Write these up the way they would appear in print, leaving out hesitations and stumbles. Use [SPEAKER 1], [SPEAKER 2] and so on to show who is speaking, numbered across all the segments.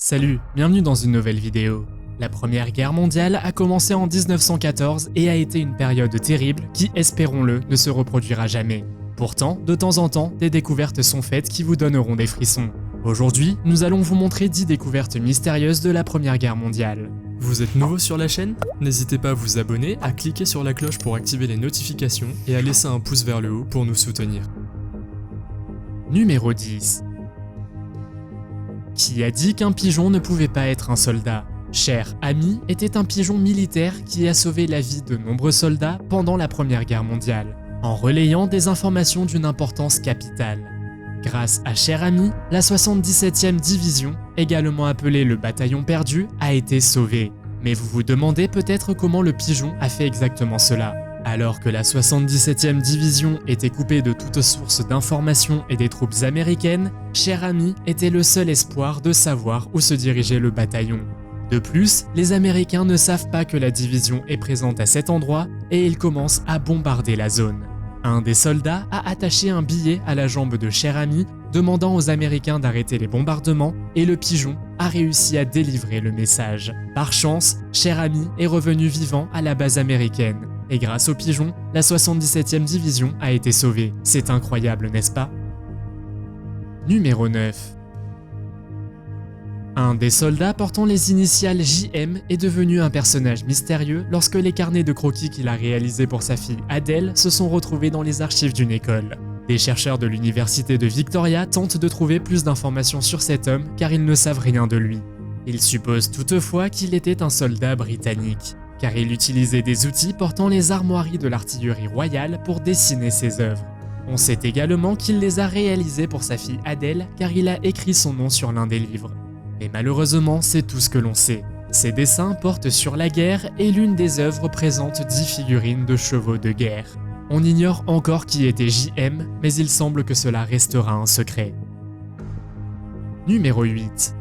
[SPEAKER 1] Salut, bienvenue dans une nouvelle vidéo. La Première Guerre mondiale a commencé en 1914 et a été une période terrible qui, espérons-le, ne se reproduira jamais. Pourtant, de temps en temps, des découvertes sont faites qui vous donneront des frissons. Aujourd'hui, nous allons vous montrer 10 découvertes mystérieuses de la Première Guerre mondiale.
[SPEAKER 2] Vous êtes nouveau sur la chaîne? N'hésitez pas à vous abonner, à cliquer sur la cloche pour activer les notifications et à laisser un pouce vers le haut pour nous soutenir.
[SPEAKER 1] Numéro 10. Qui a dit qu'un pigeon ne pouvait pas être un soldat? Cher Ami était un pigeon militaire qui a sauvé la vie de nombreux soldats pendant la Première Guerre mondiale, en relayant des informations d'une importance capitale. Grâce à Cher Ami, la 77e division, également appelée le bataillon perdu, a été sauvée. Mais vous vous demandez peut-être comment le pigeon a fait exactement cela. Alors que la 77e division était coupée de toute source d'informations et des troupes américaines, Cher Ami était le seul espoir de savoir où se dirigeait le bataillon. De plus, les Américains ne savent pas que la division est présente à cet endroit et ils commencent à bombarder la zone. Un des soldats a attaché un billet à la jambe de Cher Ami, demandant aux Américains d'arrêter les bombardements, et le pigeon a réussi à délivrer le message. Par chance, Cher Ami est revenu vivant à la base américaine. Et grâce au pigeon, la 77e division a été sauvée. C'est incroyable, n'est-ce pas? Numéro 9. Un des soldats portant les initiales JM est devenu un personnage mystérieux lorsque les carnets de croquis qu'il a réalisés pour sa fille Adèle se sont retrouvés dans les archives d'une école. Des chercheurs de l'université de Victoria tentent de trouver plus d'informations sur cet homme car ils ne savent rien de lui. Ils supposent toutefois qu'il était un soldat britannique, car il utilisait des outils portant les armoiries de l'artillerie royale pour dessiner ses œuvres. On sait également qu'il les a réalisées pour sa fille Adèle car il a écrit son nom sur l'un des livres. Mais malheureusement, c'est tout ce que l'on sait. Ces dessins portent sur la guerre et l'une des œuvres présente 10 figurines de chevaux de guerre. On ignore encore qui était JM, mais il semble que cela restera un secret. Numéro 8.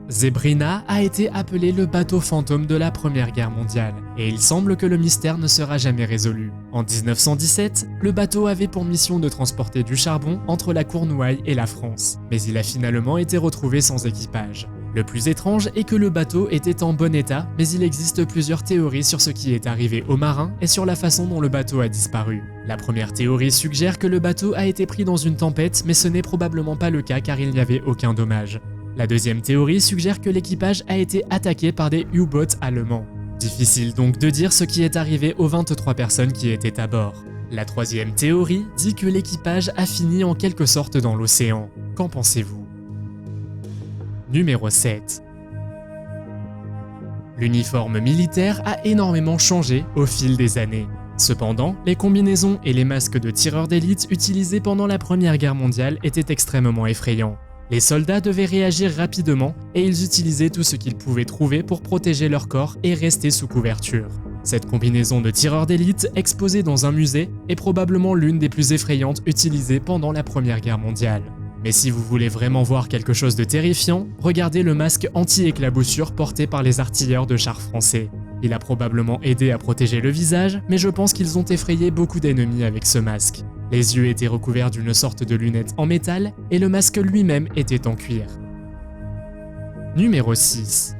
[SPEAKER 1] Zebrina a été appelé le bateau fantôme de la Première Guerre mondiale, et il semble que le mystère ne sera jamais résolu. En 1917, le bateau avait pour mission de transporter du charbon entre la Cornouaille et la France, mais il a finalement été retrouvé sans équipage. Le plus étrange est que le bateau était en bon état, mais il existe plusieurs théories sur ce qui est arrivé aux marins et sur la façon dont le bateau a disparu. La première théorie suggère que le bateau a été pris dans une tempête, mais ce n'est probablement pas le cas car il n'y avait aucun dommage. La deuxième théorie suggère que l'équipage a été attaqué par des U-boats allemands. Difficile donc de dire ce qui est arrivé aux 23 personnes qui étaient à bord. La troisième théorie dit que l'équipage a fini en quelque sorte dans l'océan. Qu'en pensez-vous? Numéro 7. L'uniforme militaire a énormément changé au fil des années. Cependant, les combinaisons et les masques de tireurs d'élite utilisés pendant la Première Guerre mondiale étaient extrêmement effrayants. Les soldats devaient réagir rapidement et ils utilisaient tout ce qu'ils pouvaient trouver pour protéger leur corps et rester sous couverture. Cette combinaison de tireurs d'élite exposée dans un musée est probablement l'une des plus effrayantes utilisées pendant la Première Guerre mondiale. Mais si vous voulez vraiment voir quelque chose de terrifiant, regardez le masque anti-éclaboussure porté par les artilleurs de chars français. Il a probablement aidé à protéger le visage, mais je pense qu'ils ont effrayé beaucoup d'ennemis avec ce masque. Les yeux étaient recouverts d'une sorte de lunette en métal et le masque lui-même était en cuir. Numéro 6.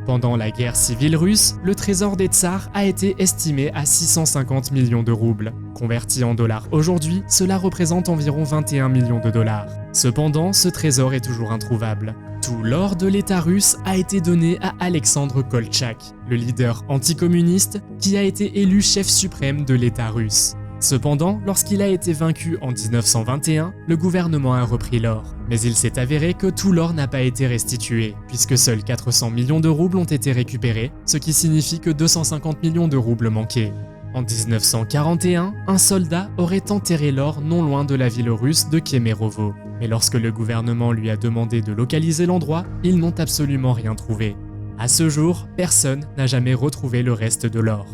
[SPEAKER 1] Pendant la guerre civile russe, le trésor des tsars a été estimé à 650 millions de roubles. Converti en dollars aujourd'hui, cela représente environ 21 millions de dollars. Cependant, ce trésor est toujours introuvable. Tout l'or de l'État russe a été donné à Alexandre Koltchak, le leader anticommuniste qui a été élu chef suprême de l'État russe. Cependant, lorsqu'il a été vaincu en 1921, le gouvernement a repris l'or. Mais il s'est avéré que tout l'or n'a pas été restitué, puisque seuls 400 millions de roubles ont été récupérés, ce qui signifie que 250 millions de roubles manquaient. En 1941, un soldat aurait enterré l'or non loin de la ville russe de Kemerovo. Mais lorsque le gouvernement lui a demandé de localiser l'endroit, ils n'ont absolument rien trouvé. À ce jour, personne n'a jamais retrouvé le reste de l'or.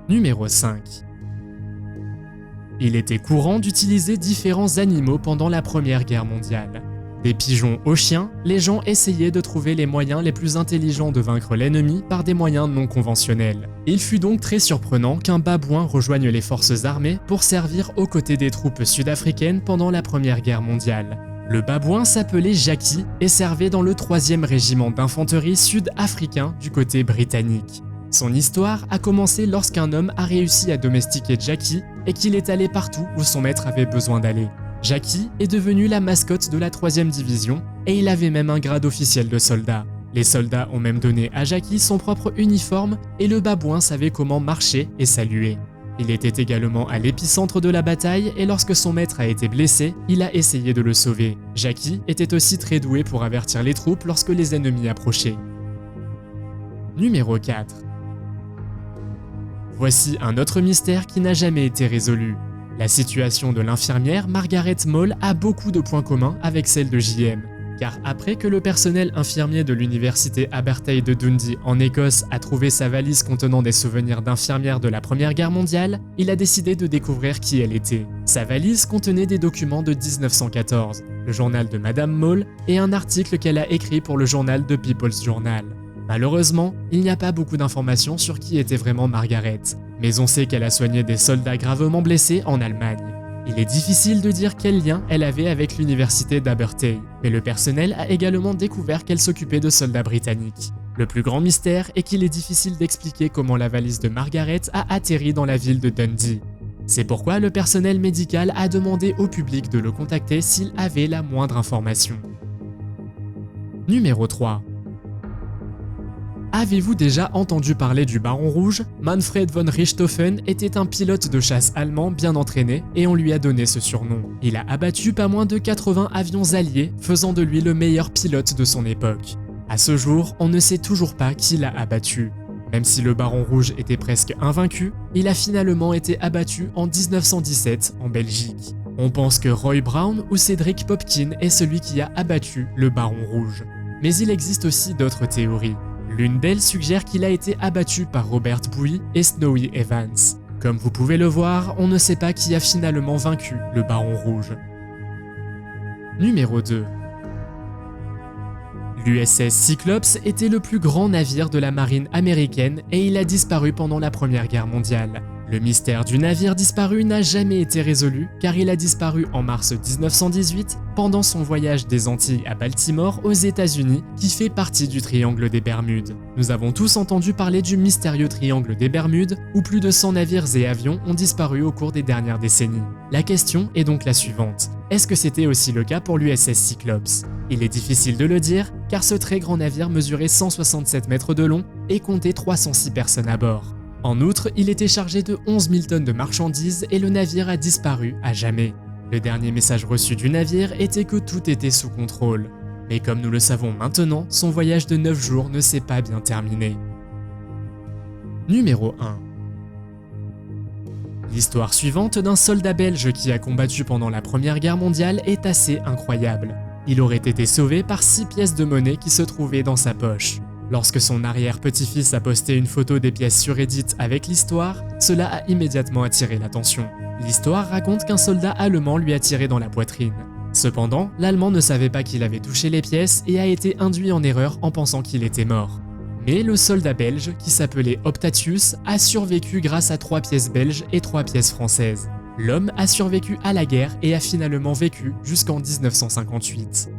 [SPEAKER 1] Numéro 5. Il était courant d'utiliser différents animaux pendant la Première Guerre mondiale. Des pigeons aux chiens, les gens essayaient de trouver les moyens les plus intelligents de vaincre l'ennemi par des moyens non conventionnels. Il fut donc très surprenant qu'un babouin rejoigne les forces armées pour servir aux côtés des troupes sud-africaines pendant la Première Guerre mondiale. Le babouin s'appelait Jackie et servait dans le 3e régiment d'infanterie sud-africain du côté britannique. Son histoire a commencé lorsqu'un homme a réussi à domestiquer Jackie et qu'il est allé partout où son maître avait besoin d'aller. Jackie est devenu la mascotte de la 3e division et il avait même un grade officiel de soldat. Les soldats ont même donné à Jackie son propre uniforme et le babouin savait comment marcher et saluer. Il était également à l'épicentre de la bataille et lorsque son maître a été blessé, il a essayé de le sauver. Jackie était aussi très doué pour avertir les troupes lorsque les ennemis approchaient. Numéro 4. Voici un autre mystère qui n'a jamais été résolu. La situation de l'infirmière Margaret Mole a beaucoup de points communs avec celle de JM. Car après que le personnel infirmier de l'université Abertay de Dundee en Écosse a trouvé sa valise contenant des souvenirs d'infirmière de la Première Guerre mondiale, il a décidé de découvrir qui elle était. Sa valise contenait des documents de 1914, le journal de Madame Mole et un article qu'elle a écrit pour le journal The People's Journal. Malheureusement, il n'y a pas beaucoup d'informations sur qui était vraiment Margaret, mais on sait qu'elle a soigné des soldats gravement blessés en Allemagne. Il est difficile de dire quel lien elle avait avec l'université d'Abertay, mais le personnel a également découvert qu'elle s'occupait de soldats britanniques. Le plus grand mystère est qu'il est difficile d'expliquer comment la valise de Margaret a atterri dans la ville de Dundee. C'est pourquoi le personnel médical a demandé au public de le contacter s'il avait la moindre information. Numéro 3. Avez-vous déjà entendu parler du Baron Rouge? Manfred von Richthofen était un pilote de chasse allemand bien entraîné et on lui a donné ce surnom. Il a abattu pas moins de 80 avions alliés, faisant de lui le meilleur pilote de son époque. À ce jour, on ne sait toujours pas qui l'a abattu. Même si le Baron Rouge était presque invaincu, il a finalement été abattu en 1917 en Belgique. On pense que Roy Brown ou Cedric Popkin est celui qui a abattu le Baron Rouge. Mais il existe aussi d'autres théories. L'une d'elles suggère qu'il a été abattu par Robert Bowie et Snowy Evans. Comme vous pouvez le voir, on ne sait pas qui a finalement vaincu le Baron Rouge. Numéro 2. L'USS Cyclops était le plus grand navire de la marine américaine et il a disparu pendant la Première Guerre mondiale. Le mystère du navire disparu n'a jamais été résolu car il a disparu en mars 1918 pendant son voyage des Antilles à Baltimore aux États-Unis qui fait partie du triangle des Bermudes. Nous avons tous entendu parler du mystérieux triangle des Bermudes où plus de 100 navires et avions ont disparu au cours des dernières décennies. La question est donc la suivante. Est-ce que c'était aussi le cas pour l'USS Cyclops? Il est difficile de le dire car ce très grand navire mesurait 167 mètres de long et comptait 306 personnes à bord. En outre, il était chargé de 11 000 tonnes de marchandises et le navire a disparu à jamais. Le dernier message reçu du navire était que tout était sous contrôle. Mais comme nous le savons maintenant, son voyage de 9 jours ne s'est pas bien terminé. Numéro 1. L'histoire suivante d'un soldat belge qui a combattu pendant la Première Guerre mondiale est assez incroyable. Il aurait été sauvé par 6 pièces de monnaie qui se trouvaient dans sa poche. Lorsque son arrière-petit-fils a posté une photo des pièces sur Reddit avec l'histoire, cela a immédiatement attiré l'attention. L'histoire raconte qu'un soldat allemand lui a tiré dans la poitrine. Cependant, l'Allemand ne savait pas qu'il avait touché les pièces et a été induit en erreur en pensant qu'il était mort. Mais le soldat belge, qui s'appelait Optatius, a survécu grâce à 3 pièces belges et 3 pièces françaises. L'homme a survécu à la guerre et a finalement vécu jusqu'en 1958.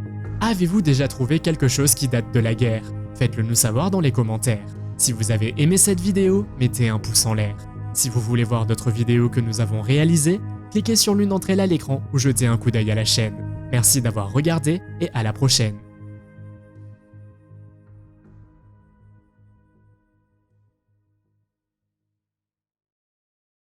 [SPEAKER 1] Avez-vous déjà trouvé quelque chose qui date de la guerre? Faites-le nous savoir dans les commentaires. Si vous avez aimé cette vidéo, mettez un pouce en l'air. Si vous voulez voir d'autres vidéos que nous avons réalisées, cliquez sur l'une d'entre elles à l'écran ou jetez un coup d'œil à la chaîne. Merci d'avoir regardé et à la prochaine.